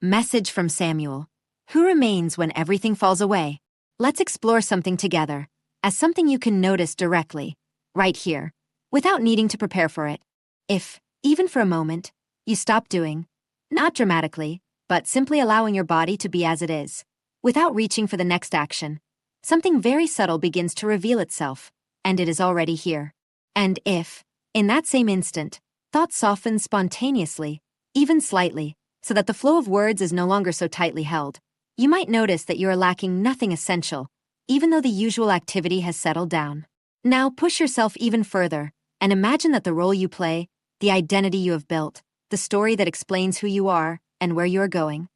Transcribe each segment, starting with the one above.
Message from Samuel. Who remains when everything falls away? Let's explore something together, as something you can notice directly, right here, without needing to prepare for it. If, even for a moment, you stop doing, not dramatically, but simply allowing your body to be as it is, without reaching for the next action, something very subtle begins to reveal itself, and it is already here. And if, in that same instant, thought softens spontaneously, even slightly, so that the flow of words is no longer so tightly held, you might notice that you are lacking nothing essential, even though the usual activity has settled down. Now push yourself even further, and imagine that the role you play, the identity you have built, the story that explains who you are and where you are going,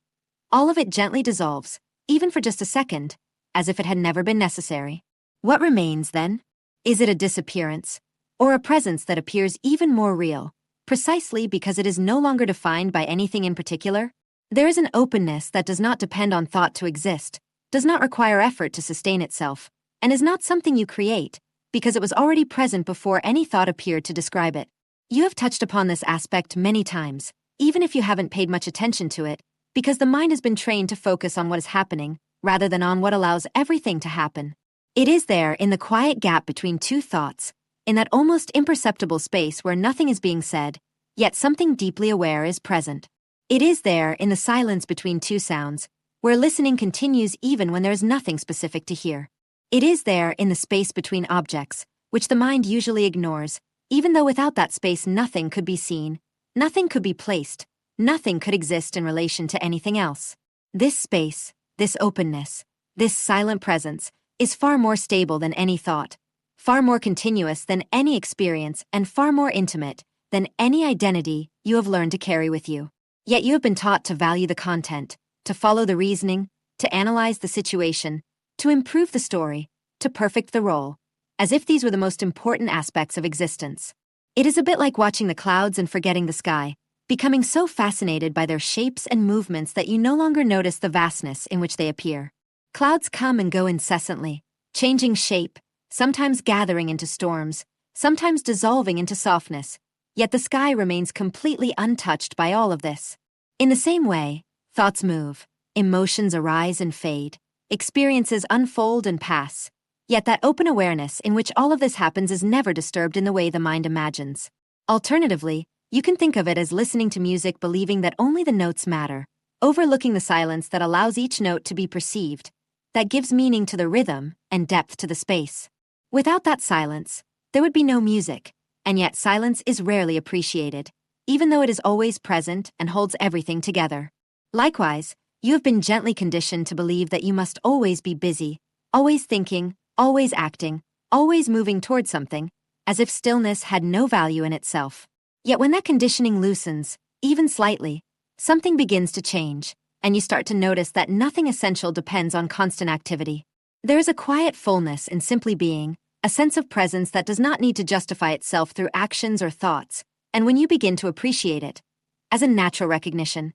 all of it gently dissolves, even for just a second, as if it had never been necessary. What remains, then? Is it a disappearance, or a presence that appears even more real, precisely because it is no longer defined by anything in particular? There is an openness that does not depend on thought to exist, does not require effort to sustain itself, and is not something you create, because it was already present before any thought appeared to describe it. You have touched upon this aspect many times, even if you haven't paid much attention to it, because the mind has been trained to focus on what is happening, rather than on what allows everything to happen. It is there in the quiet gap between two thoughts, in that almost imperceptible space where nothing is being said, yet something deeply aware is present. It is there in the silence between two sounds, where listening continues even when there is nothing specific to hear. It is there in the space between objects, which the mind usually ignores, even though without that space nothing could be seen, nothing could be placed, nothing could exist in relation to anything else. This space, this openness, this silent presence, is far more stable than any thought, far more continuous than any experience, and far more intimate than any identity you have learned to carry with you. Yet you have been taught to value the content, to follow the reasoning, to analyze the situation, to improve the story, to perfect the role, as if these were the most important aspects of existence. It is a bit like watching the clouds and forgetting the sky, becoming so fascinated by their shapes and movements that you no longer notice the vastness in which they appear. Clouds come and go incessantly, changing shape, sometimes gathering into storms, sometimes dissolving into softness, yet the sky remains completely untouched by all of this. In the same way, thoughts move, emotions arise and fade, experiences unfold and pass, yet that open awareness in which all of this happens is never disturbed in the way the mind imagines. Alternatively, you can think of it as listening to music believing that only the notes matter, overlooking the silence that allows each note to be perceived, that gives meaning to the rhythm and depth to the space. Without that silence, there would be no music, and yet silence is rarely appreciated, even though it is always present and holds everything together. Likewise, you have been gently conditioned to believe that you must always be busy, always thinking, always acting, always moving toward something, as if stillness had no value in itself. Yet when that conditioning loosens, even slightly, something begins to change, and you start to notice that nothing essential depends on constant activity. There is a quiet fullness in simply being, a sense of presence that does not need to justify itself through actions or thoughts, and when you begin to appreciate it, as a natural recognition,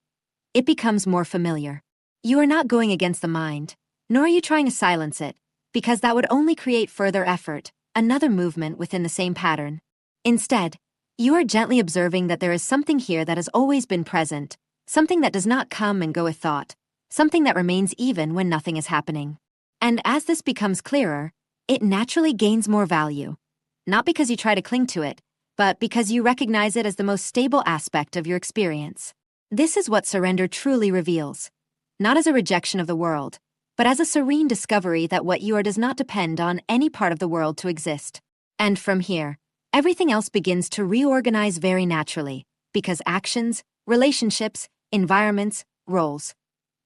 it becomes more familiar. You are not going against the mind, nor are you trying to silence it, because that would only create further effort, another movement within the same pattern. Instead, you are gently observing that there is something here that has always been present, something that does not come and go with thought, something that remains even when nothing is happening. And as this becomes clearer, it naturally gains more value, not because you try to cling to it, but because you recognize it as the most stable aspect of your experience. This is what surrender truly reveals, not as a rejection of the world, but as a serene discovery that what you are does not depend on any part of the world to exist. And from here, everything else begins to reorganize very naturally, because actions, relationships, environments, roles,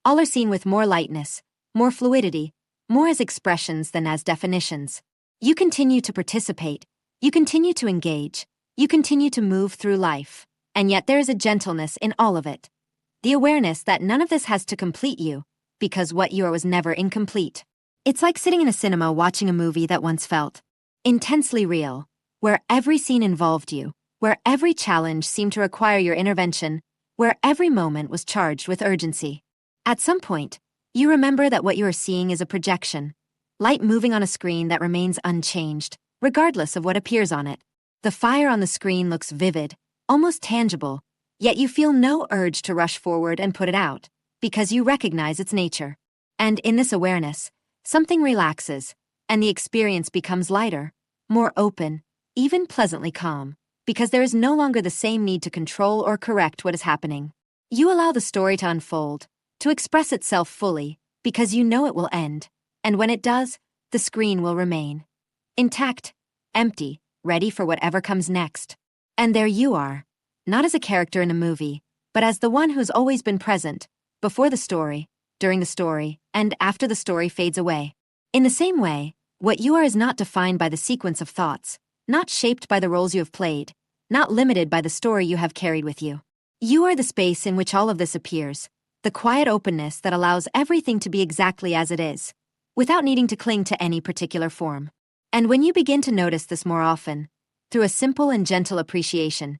all are seen with more lightness, more fluidity, more as expressions than as definitions. You continue to participate, you continue to engage, you continue to move through life, and yet there is a gentleness in all of it. The awareness that none of this has to complete you, because what you are was never incomplete. It's like sitting in a cinema watching a movie that once felt intensely real, where every scene involved you, where every challenge seemed to require your intervention, where every moment was charged with urgency. At some point, you remember that what you are seeing is a projection, light moving on a screen that remains unchanged, regardless of what appears on it. The fire on the screen looks vivid, almost tangible, yet you feel no urge to rush forward and put it out. because you recognize its nature. And in this awareness, something relaxes, and the experience becomes lighter, more open, even pleasantly calm, because there is no longer the same need to control or correct what is happening. You allow the story to unfold, to express itself fully, because you know it will end, and when it does, the screen will remain intact, empty, ready for whatever comes next. And there you are, not as a character in a movie, but as the one who's always been present, before the story, during the story, and after the story fades away. In the same way, what you are is not defined by the sequence of thoughts, not shaped by the roles you have played, not limited by the story you have carried with you. You are the space in which all of this appears, the quiet openness that allows everything to be exactly as it is, without needing to cling to any particular form. And when you begin to notice this more often, through a simple and gentle appreciation,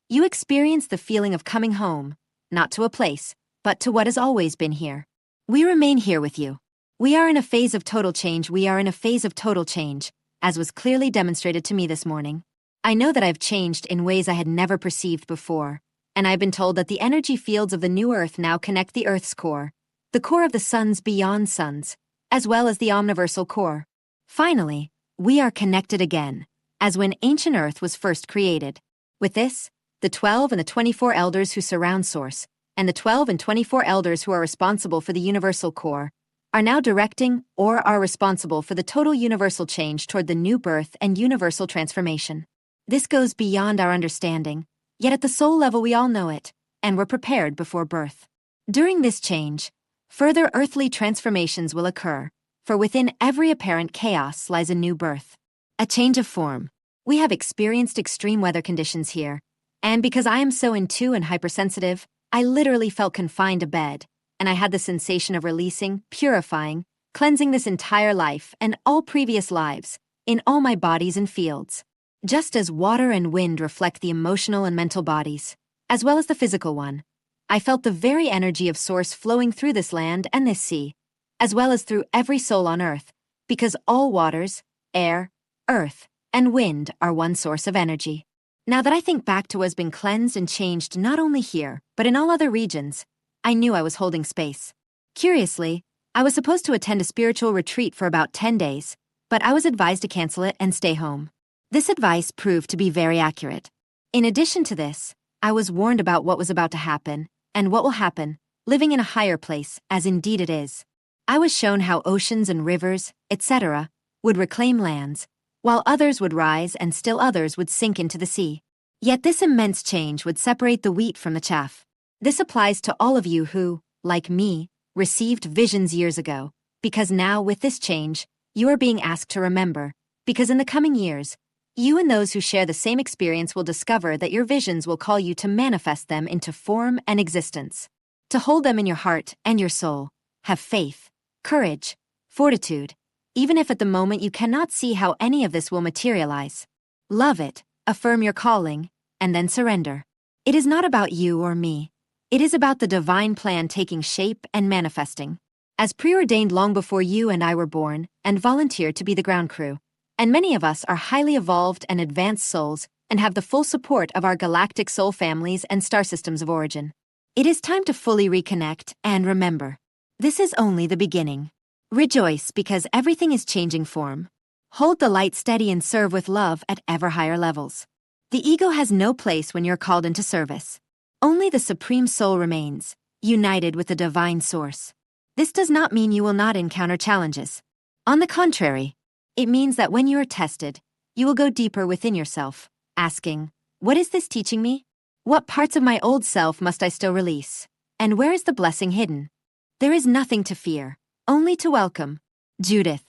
you experience the feeling of coming home, not to a place, but to what has always been here. We remain here with you. We are in a phase of total change. We are in a phase of total change, as was clearly demonstrated to me this morning. I know that I've changed in ways I had never perceived before, and I've been told that the energy fields of the new Earth now connect the Earth's core, the core of the suns beyond suns, as well as the omniversal core. Finally, we are connected again, as when ancient Earth was first created. With this, the 12 and the 24 elders who surround Source, and the 12 and 24 elders who are responsible for the universal core, are now directing or are responsible for the total universal change toward the new birth and universal transformation. This goes beyond our understanding, yet at the soul level we all know it, and were prepared before birth. During this change, further earthly transformations will occur, for within every apparent chaos lies a new birth. A change of form. We have experienced extreme weather conditions here, and because I am so into and hypersensitive, I literally felt confined to bed, and I had the sensation of releasing, purifying, cleansing this entire life and all previous lives, in all my bodies and fields. Just as water and wind reflect the emotional and mental bodies, as well as the physical one, I felt the very energy of Source flowing through this land and this sea, as well as through every soul on Earth, because all waters, air, earth, and wind are one source of energy. Now that I think back to what has been cleansed and changed not only here, but in all other regions, I knew I was holding space. Curiously, I was supposed to attend a spiritual retreat for about 10 days, but I was advised to cancel it and stay home. This advice proved to be very accurate. In addition to this, I was warned about what was about to happen, and what will happen, living in a higher place, as indeed it is. I was shown how oceans and rivers, etc., would reclaim lands, while others would rise and still others would sink into the sea. Yet this immense change would separate the wheat from the chaff. This applies to all of you who, like me, received visions years ago, because now with this change, you are being asked to remember, because in the coming years, you and those who share the same experience will discover that your visions will call you to manifest them into form and existence, to hold them in your heart and your soul. Have faith, courage, fortitude, even if at the moment you cannot see how any of this will materialize. Love it, affirm your calling, and then surrender. It is not about you or me. It is about the divine plan taking shape and manifesting, as preordained long before you and I were born and volunteered to be the ground crew. And many of us are highly evolved and advanced souls and have the full support of our galactic soul families and star systems of origin. It is time to fully reconnect and remember. This is only the beginning. Rejoice because everything is changing form. Hold the light steady and serve with love at ever higher levels. The ego has no place when you're called into service. Only the Supreme Soul remains, united with the Divine Source. This does not mean you will not encounter challenges. On the contrary, it means that when you are tested, you will go deeper within yourself, asking, what is this teaching me? What parts of my old self must I still release? And where is the blessing hidden? There is nothing to fear, only to welcome. Judith.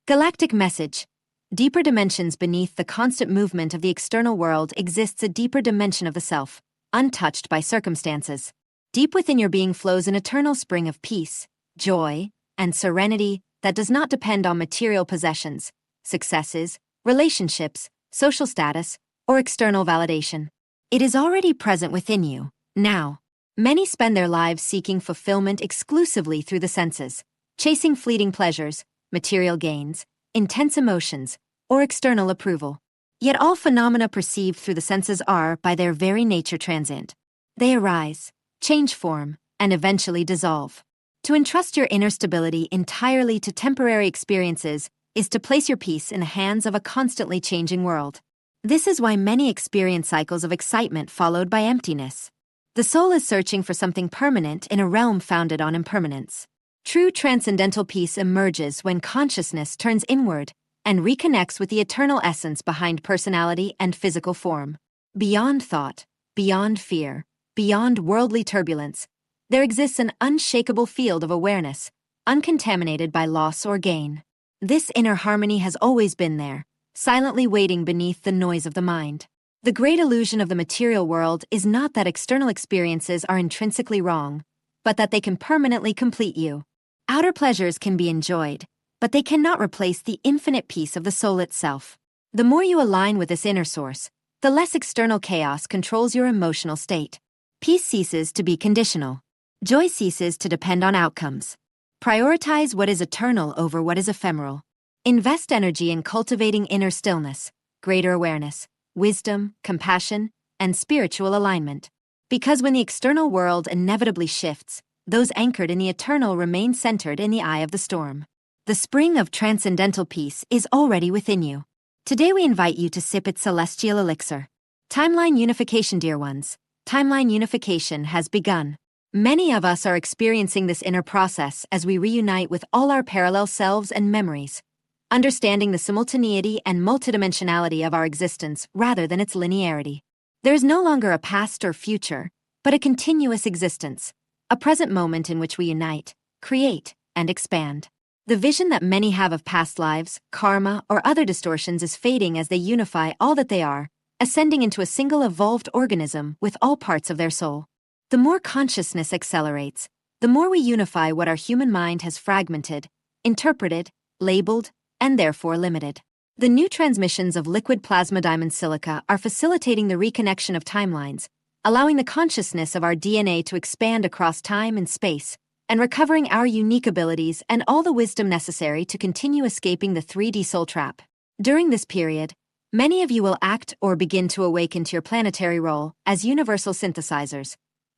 Galactic message. Deeper dimensions beneath the constant movement of the external world exists a deeper dimension of the self, untouched by circumstances. Deep within your being flows an eternal spring of peace, joy, and serenity that does not depend on material possessions, successes, relationships, social status, or external validation. It is already present within you, now. Many spend their lives seeking fulfillment exclusively through the senses, chasing fleeting pleasures, material gains, intense emotions, or external approval. Yet all phenomena perceived through the senses are, by their very nature, transient. They arise, change form, and eventually dissolve. To entrust your inner stability entirely to temporary experiences is to place your peace in the hands of a constantly changing world. This is why many experience cycles of excitement followed by emptiness. The soul is searching for something permanent in a realm founded on impermanence. True transcendental peace emerges when consciousness turns inward and reconnects with the eternal essence behind personality and physical form. Beyond thought, beyond fear, beyond worldly turbulence, there exists an unshakable field of awareness, uncontaminated by loss or gain. This inner harmony has always been there, silently waiting beneath the noise of the mind. The great illusion of the material world is not that external experiences are intrinsically wrong, but that they can permanently complete you. Outer pleasures can be enjoyed, but they cannot replace the infinite peace of the soul itself. The more you align with this inner source, the less external chaos controls your emotional state. Peace ceases to be conditional. Joy ceases to depend on outcomes. Prioritize what is eternal over what is ephemeral. Invest energy in cultivating inner stillness, greater awareness, wisdom, compassion, and spiritual alignment. Because when the external world inevitably shifts, those anchored in the eternal remain centered in the eye of the storm. The spring of transcendental peace is already within you. Today we invite you to sip its celestial elixir. Timeline unification, dear ones. Timeline unification has begun. Many of us are experiencing this inner process as we reunite with all our parallel selves and memories, understanding the simultaneity and multidimensionality of our existence rather than its linearity. There is no longer a past or future, but a continuous existence, a present moment in which we unite, create, and expand. The vision that many have of past lives, karma, or other distortions is fading as they unify all that they are, ascending into a single evolved organism with all parts of their soul. The more consciousness accelerates, the more we unify what our human mind has fragmented, interpreted, labeled, and therefore limited. The new transmissions of liquid plasma diamond silica are facilitating the reconnection of timelines, allowing the consciousness of our DNA to expand across time and space, and recovering our unique abilities and all the wisdom necessary to continue escaping the 3D soul trap. During this period, many of you will act or begin to awaken to your planetary role as universal synthesizers,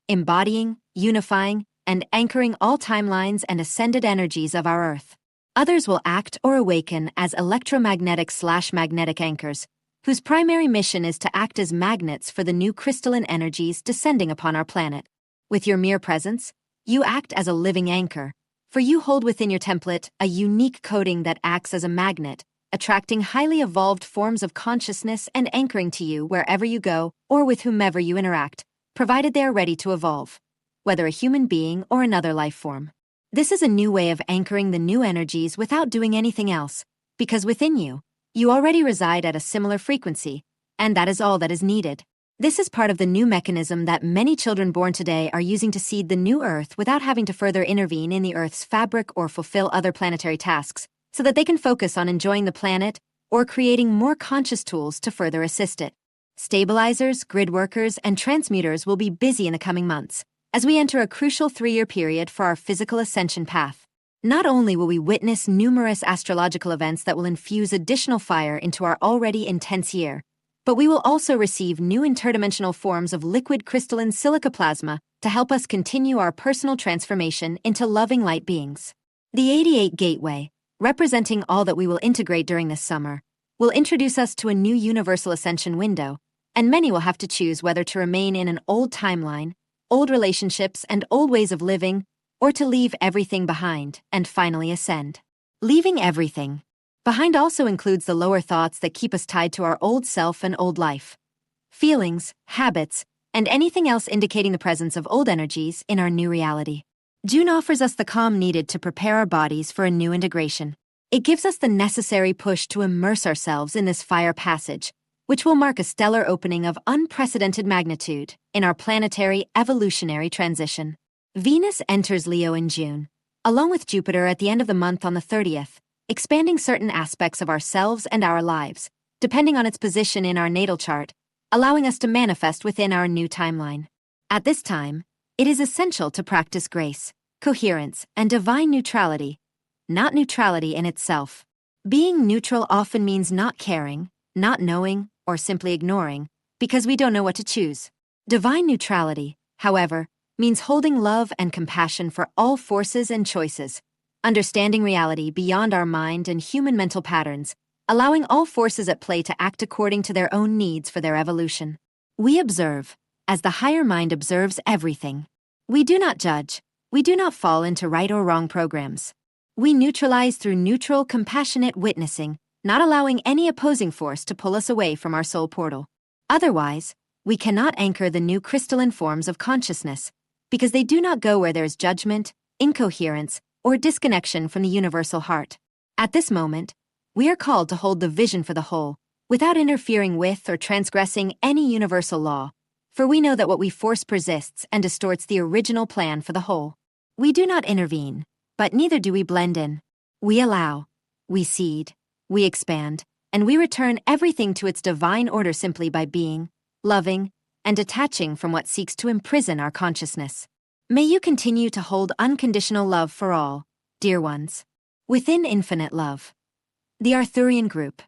embodying, unifying, and anchoring all timelines and ascended energies of our Earth. Others will act or awaken as electromagnetic/magnetic anchors, whose primary mission is to act as magnets for the new crystalline energies descending upon our planet. With your mere presence, you act as a living anchor, for you hold within your template a unique coding that acts as a magnet, attracting highly evolved forms of consciousness and anchoring to you wherever you go or with whomever you interact, provided they are ready to evolve, whether a human being or another life form. This is a new way of anchoring the new energies without doing anything else, because within you, you already reside at a similar frequency, and that is all that is needed. This is part of the new mechanism that many children born today are using to seed the new Earth without having to further intervene in the Earth's fabric or fulfill other planetary tasks, so that they can focus on enjoying the planet or creating more conscious tools to further assist it. Stabilizers, grid workers, and transmuters will be busy in the coming months, as we enter a crucial 3-year period for our physical ascension path. Not only will we witness numerous astrological events that will infuse additional fire into our already intense year, but we will also receive new interdimensional forms of liquid crystalline silica plasma to help us continue our personal transformation into loving light beings. The 88 Gateway, representing all that we will integrate during this summer, will introduce us to a new universal ascension window, and many will have to choose whether to remain in an old timeline, old relationships, and old ways of living, or to leave everything behind and finally ascend. Leaving everything behind also includes the lower thoughts that keep us tied to our old self and old life, feelings, habits, and anything else indicating the presence of old energies in our new reality. June offers us the calm needed to prepare our bodies for a new integration. It gives us the necessary push to immerse ourselves in this fire passage, which will mark a stellar opening of unprecedented magnitude in our planetary evolutionary transition. Venus enters Leo in June, along with Jupiter at the end of the month on the 30th, expanding certain aspects of ourselves and our lives, depending on its position in our natal chart, allowing us to manifest within our new timeline. At this time, it is essential to practice grace, coherence, and divine neutrality, not neutrality in itself. Being neutral often means not caring, not knowing, or simply ignoring, because we don't know what to choose. Divine neutrality, however, means holding love and compassion for all forces and choices, understanding reality beyond our mind and human mental patterns, allowing all forces at play to act according to their own needs for their evolution. We observe, as the higher mind observes everything. We do not judge. We do not fall into right or wrong programs. We neutralize through neutral, compassionate witnessing, not allowing any opposing force to pull us away from our soul portal. Otherwise, we cannot anchor the new crystalline forms of consciousness, because they do not go where there is judgment, incoherence, or disconnection from the universal heart. At this moment, we are called to hold the vision for the whole, without interfering with or transgressing any universal law, for we know that what we force persists and distorts the original plan for the whole. We do not intervene, but neither do we blend in. We allow, we seed, we expand, and we return everything to its divine order simply by being, loving, and detaching from what seeks to imprison our consciousness. May you continue to hold unconditional love for all, dear ones. Within infinite love. The Arthurian group.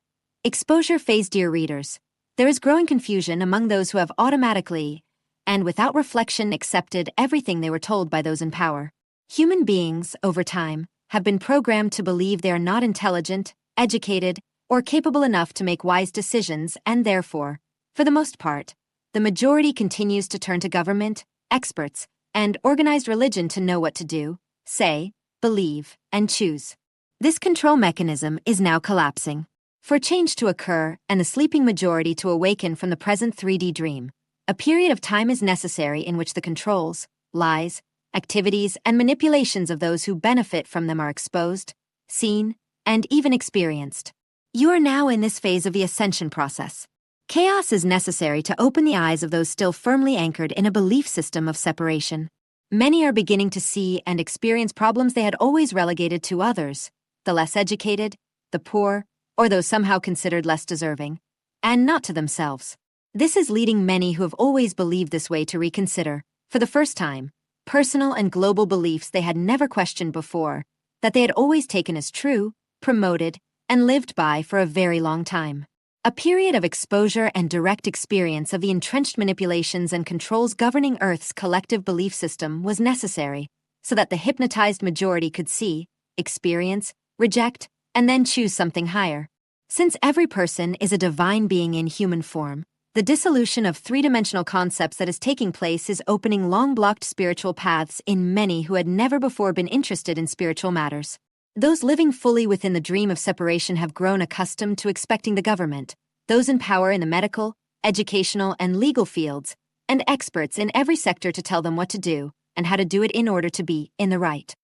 Exposure phase. Dear readers, there is growing confusion among those who have automatically, and without reflection, accepted everything they were told by those in power. Human beings, over time, have been programmed to believe they are not intelligent, educated, or capable enough to make wise decisions, and therefore, for the most part, the majority continues to turn to government, experts, and organized religion to know what to do, say, believe, and choose. This control mechanism is now collapsing. For change to occur and the sleeping majority to awaken from the present 3D dream, a period of time is necessary in which the controls, lies, activities, and manipulations of those who benefit from them are exposed, seen, and even experienced. You are now in this phase of the ascension process. Chaos is necessary to open the eyes of those still firmly anchored in a belief system of separation. Many are beginning to see and experience problems they had always relegated to others, the less educated, the poor, or those somehow considered less deserving, and not to themselves. This is leading many who have always believed this way to reconsider, for the first time, personal and global beliefs they had never questioned before, that they had always taken as true, promoted, and lived by for a very long time. A period of exposure and direct experience of the entrenched manipulations and controls governing Earth's collective belief system was necessary, so that the hypnotized majority could see, experience, reject, and then choose something higher. Since every person is a divine being in human form, the dissolution of three-dimensional concepts that is taking place is opening long-blocked spiritual paths in many who had never before been interested in spiritual matters. Those living fully within the dream of separation have grown accustomed to expecting the government, those in power in the medical, educational, and legal fields, and experts in every sector to tell them what to do and how to do it in order to be in the right.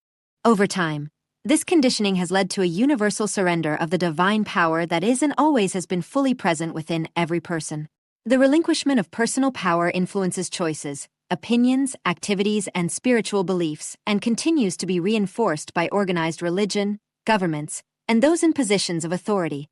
Over time, this conditioning has led to a universal surrender of the divine power that is and always has been fully present within every person. The relinquishment of personal power influences choices, opinions, activities, and spiritual beliefs, and continues to be reinforced by organized religion, governments, and those in positions of authority,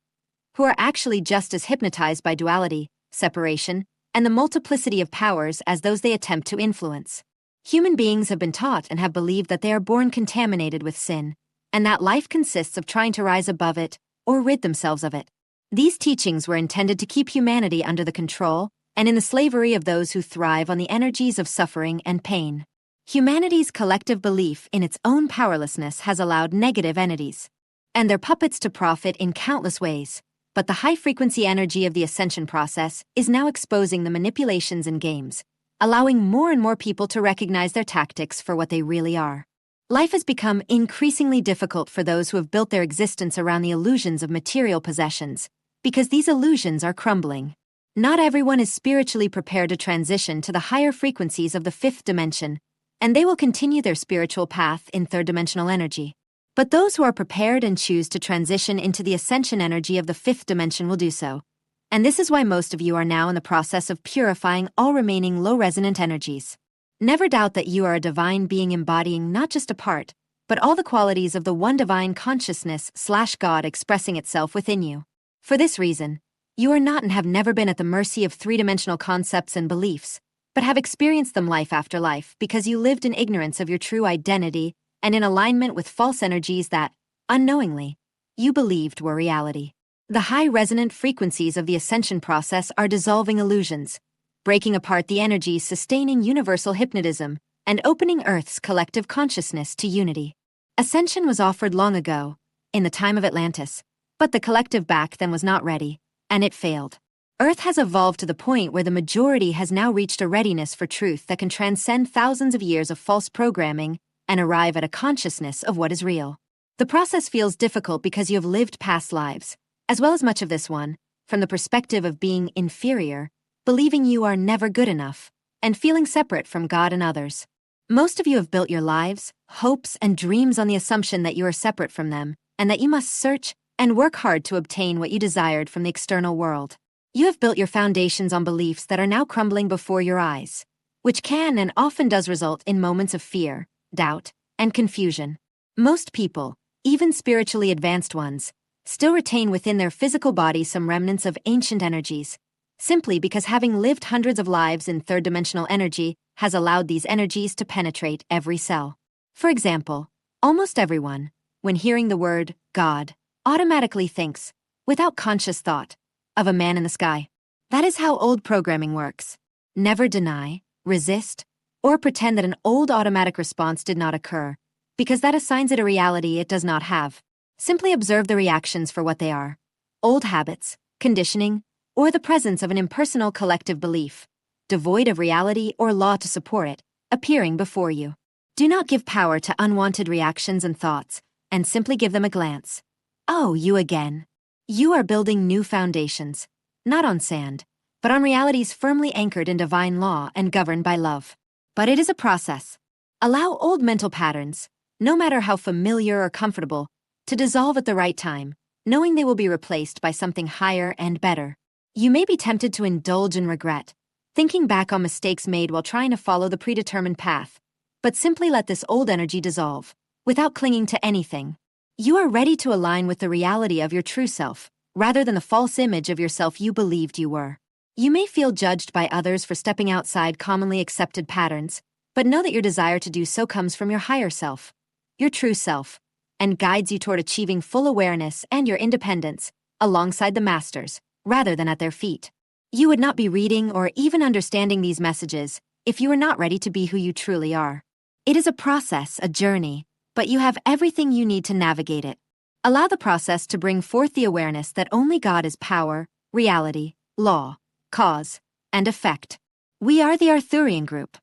who are actually just as hypnotized by duality, separation, and the multiplicity of powers as those they attempt to influence. Human beings have been taught and have believed that they are born contaminated with sin, and that life consists of trying to rise above it or rid themselves of it. These teachings were intended to keep humanity under the control and in the slavery of those who thrive on the energies of suffering and pain. Humanity's collective belief in its own powerlessness has allowed negative entities and their puppets to profit in countless ways, but the high-frequency energy of the ascension process is now exposing the manipulations and games, allowing more and more people to recognize their tactics for what they really are. Life has become increasingly difficult for those who have built their existence around the illusions of material possessions, because these illusions are crumbling. Not everyone is spiritually prepared to transition to the higher frequencies of the fifth dimension, and they will continue their spiritual path in third-dimensional energy. But those who are prepared and choose to transition into the ascension energy of the fifth dimension will do so. And this is why most of you are now in the process of purifying all remaining low-resonant energies. Never doubt that you are a divine being embodying not just a part, but all the qualities of the one divine consciousness/God expressing itself within you. For this reason, you are not and have never been at the mercy of three-dimensional concepts and beliefs, but have experienced them life after life because you lived in ignorance of your true identity and in alignment with false energies that, unknowingly, you believed were reality. The high-resonant frequencies of the ascension process are dissolving illusions, breaking apart the energies sustaining universal hypnotism, and opening Earth's collective consciousness to unity. Ascension was offered long ago, in the time of Atlantis, but the collective back then was not ready, and it failed. Earth has evolved to the point where the majority has now reached a readiness for truth that can transcend thousands of years of false programming and arrive at a consciousness of what is real. The process feels difficult because you have lived past lives, as well as much of this one, from the perspective of being inferior, believing you are never good enough, and feeling separate from God and others. Most of you have built your lives, hopes, and dreams on the assumption that you are separate from them, and that you must search and work hard to obtain what you desired from the external world. You have built your foundations on beliefs that are now crumbling before your eyes, which can and often does result in moments of fear, doubt, and confusion. Most people, even spiritually advanced ones, still retain within their physical body some remnants of ancient energies, simply because having lived hundreds of lives in third-dimensional energy has allowed these energies to penetrate every cell. For example, almost everyone, when hearing the word God, automatically thinks, without conscious thought, of a man in the sky. That is how old programming works. Never deny, resist, or pretend that an old automatic response did not occur, because that assigns it a reality it does not have. Simply observe the reactions for what they are: old habits, conditioning, or the presence of an impersonal collective belief, devoid of reality or law to support it, appearing before you. Do not give power to unwanted reactions and thoughts, and simply give them a glance. Oh, you again. You are building new foundations, not on sand, but on realities firmly anchored in divine law and governed by love. But it is a process. Allow old mental patterns, no matter how familiar or comfortable, to dissolve at the right time, knowing they will be replaced by something higher and better. You may be tempted to indulge in regret, thinking back on mistakes made while trying to follow the predetermined path, but simply let this old energy dissolve, without clinging to anything. You are ready to align with the reality of your true self, rather than the false image of yourself you believed you were. You may feel judged by others for stepping outside commonly accepted patterns, but know that your desire to do so comes from your higher self, your true self, and guides you toward achieving full awareness and your independence, alongside the masters, rather than at their feet. You would not be reading or even understanding these messages if you were not ready to be who you truly are. It is a process, a journey, but you have everything you need to navigate it. Allow the process to bring forth the awareness that only God is power, reality, law, cause, and effect. We are the Arthurian group.